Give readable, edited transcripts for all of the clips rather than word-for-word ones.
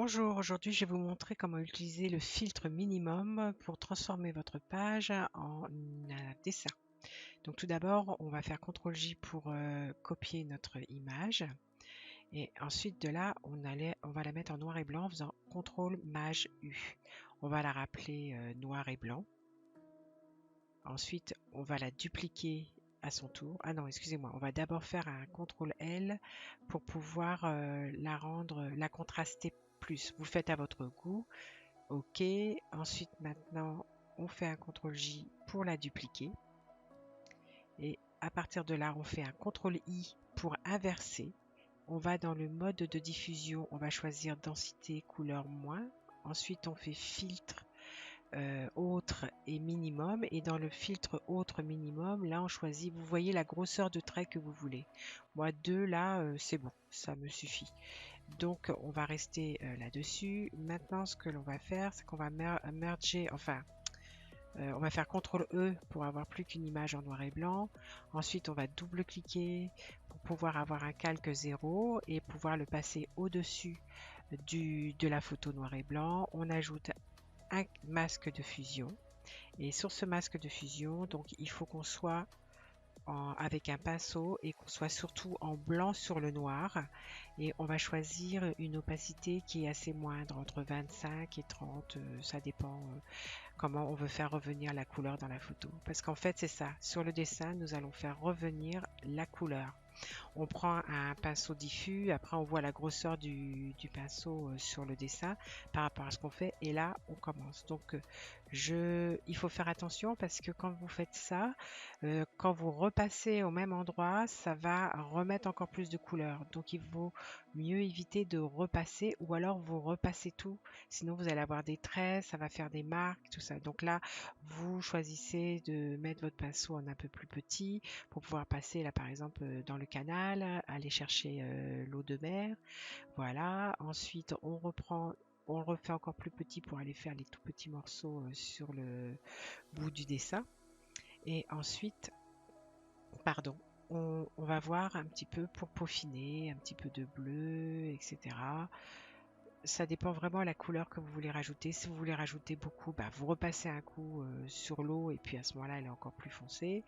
Bonjour, aujourd'hui je vais vous montrer comment utiliser le filtre minimum pour transformer votre page en un dessin. Donc tout d'abord, on va faire CTRL-J pour copier notre image et ensuite de là, on va la mettre en noir et blanc en faisant CTRL-MAJ-U. On va la rappeler noir et blanc. Ensuite, on va la dupliquer à son tour. Ah non, excusez-moi, on va d'abord faire un CTRL-L pour pouvoir la contraster plus. Vous faites à votre goût. OK. Ensuite, maintenant, on fait un CTRL-J pour la dupliquer. Et à partir de là, on fait un CTRL-I pour inverser. On va dans le mode de diffusion. On va choisir densité, couleur, moins. Ensuite, on fait filtre, autre et minimum. Et dans le filtre autre minimum, là, on choisit, vous voyez la grosseur de trait que vous voulez. Moi, 2, là, c'est bon, ça me suffit. Donc, on va rester là-dessus. Maintenant, ce que l'on va faire, c'est qu'on va merger, enfin, on va faire CTRL-E pour avoir plus qu'une image en noir et blanc. Ensuite, on va double-cliquer pour pouvoir avoir un calque 0 et pouvoir le passer au-dessus de la photo noir et blanc. On ajoute un masque de fusion. Et sur ce masque de fusion, donc, il faut qu'on soit avec un pinceau et qu'on soit surtout en blanc sur le noir, et on va choisir une opacité qui est assez moindre, entre 25 et 30, ça dépend comment on veut faire revenir la couleur dans la photo, parce qu'en fait c'est ça, sur le dessin nous allons faire revenir la couleur. On prend un pinceau diffus, après on voit la grosseur du pinceau sur le dessin par rapport à ce qu'on fait, et là on commence. Donc il faut faire attention, parce que quand vous faites ça, quand vous repassez au même endroit, ça va remettre encore plus de couleur. Donc il vaut mieux éviter de repasser, ou alors vous repassez tout, sinon vous allez avoir des traits, ça va faire des marques, tout ça. Donc là, vous choisissez de mettre votre pinceau en un peu plus petit pour pouvoir passer là par exemple dans le canal, aller chercher l'eau de mer. Voilà, ensuite on reprend, on le refait encore plus petit pour aller faire les tout petits morceaux sur le bout du dessin. Et ensuite, pardon, on va voir un petit peu pour peaufiner, un petit peu de bleu, etc. Ça dépend vraiment de la couleur que vous voulez rajouter. Si vous voulez rajouter beaucoup, bah, vous repassez un coup sur l'eau, et puis à ce moment-là, elle est encore plus foncée.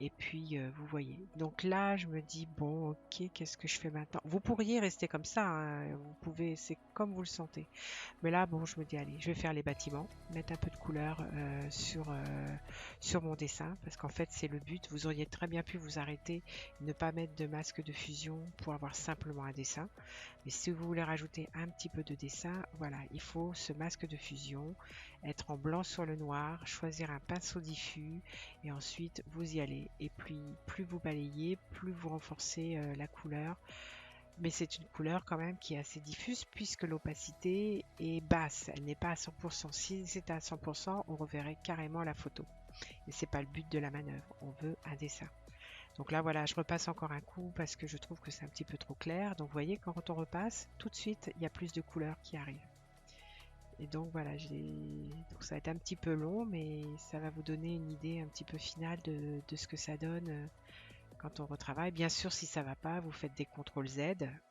Et puis, vous voyez. Donc là, je me dis, bon, ok, qu'est-ce que je fais maintenant? Vous pourriez rester comme ça, hein, vous pouvez, c'est comme vous le sentez. Mais là, bon, je me dis, allez, je vais faire les bâtiments, mettre un peu de couleur sur mon dessin, parce qu'en fait, c'est le but. Vous auriez très bien pu vous arrêter, ne pas mettre de masque de fusion pour avoir simplement un dessin. Mais si vous voulez rajouter un petit peu de dessin, voilà, il faut ce masque de fusion, être en blanc sur le noir, choisir un pinceau diffus, et ensuite vous y allez. Et puis, plus vous balayez, plus vous renforcez la couleur. Mais c'est une couleur quand même qui est assez diffuse, puisque l'opacité est basse, elle n'est pas à 100%. Si c'était à 100%, on reverrait carrément la photo. Et c'est pas le but de la manœuvre, on veut un dessin. Donc là voilà, je repasse encore un coup parce que je trouve que c'est un petit peu trop clair. Donc vous voyez, quand on repasse, tout de suite, il y a plus de couleurs qui arrivent. Et donc voilà, donc ça va être un petit peu long, mais ça va vous donner une idée un petit peu finale de ce que ça donne quand on retravaille. Bien sûr, si ça va pas, vous faites des CTRL Z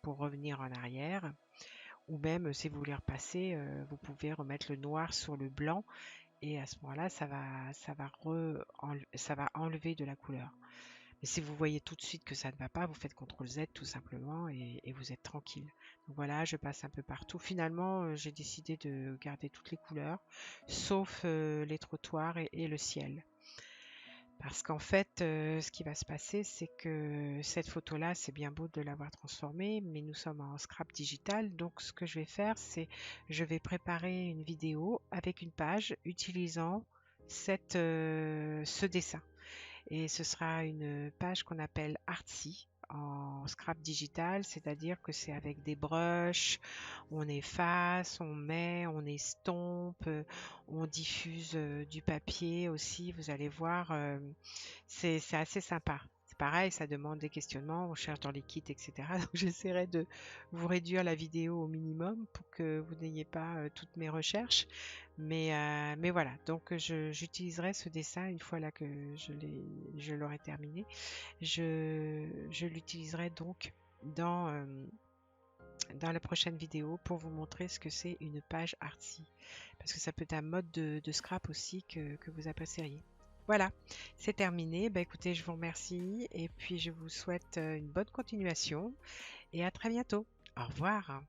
pour revenir en arrière. Ou même, si vous voulez repasser, vous pouvez remettre le noir sur le blanc, et à ce moment-là, ça va enlever de la couleur. Mais si vous voyez tout de suite que ça ne va pas, vous faites CTRL Z tout simplement, et vous êtes tranquille. Donc voilà, je passe un peu partout. Finalement, j'ai décidé de garder toutes les couleurs, sauf les trottoirs et le ciel. Parce qu'en fait, ce qui va se passer, c'est que cette photo-là, c'est bien beau de l'avoir transformée, mais nous sommes en scrap digital. Donc ce que je vais faire, c'est je vais préparer une vidéo avec une page utilisant ce dessin. Et ce sera une page qu'on appelle Artsy en scrap digital, c'est-à-dire que c'est avec des brushes, on efface, on met, on estompe, on diffuse du papier aussi. Vous allez voir, c'est assez sympa. C'est pareil, ça demande des questionnements, on cherche dans les kits, etc. Donc j'essaierai de vous réduire la vidéo au minimum pour que vous n'ayez pas toutes mes recherches. Mais voilà, donc j'utiliserai ce dessin une fois là que je l'aurai terminé. Je l'utiliserai donc dans dans la prochaine vidéo pour vous montrer ce que c'est une page artsy. Parce que ça peut être un mode de scrap aussi que vous apprécieriez. Voilà, c'est terminé. Bah, écoutez, je vous remercie et puis je vous souhaite une bonne continuation et à très bientôt. Au revoir.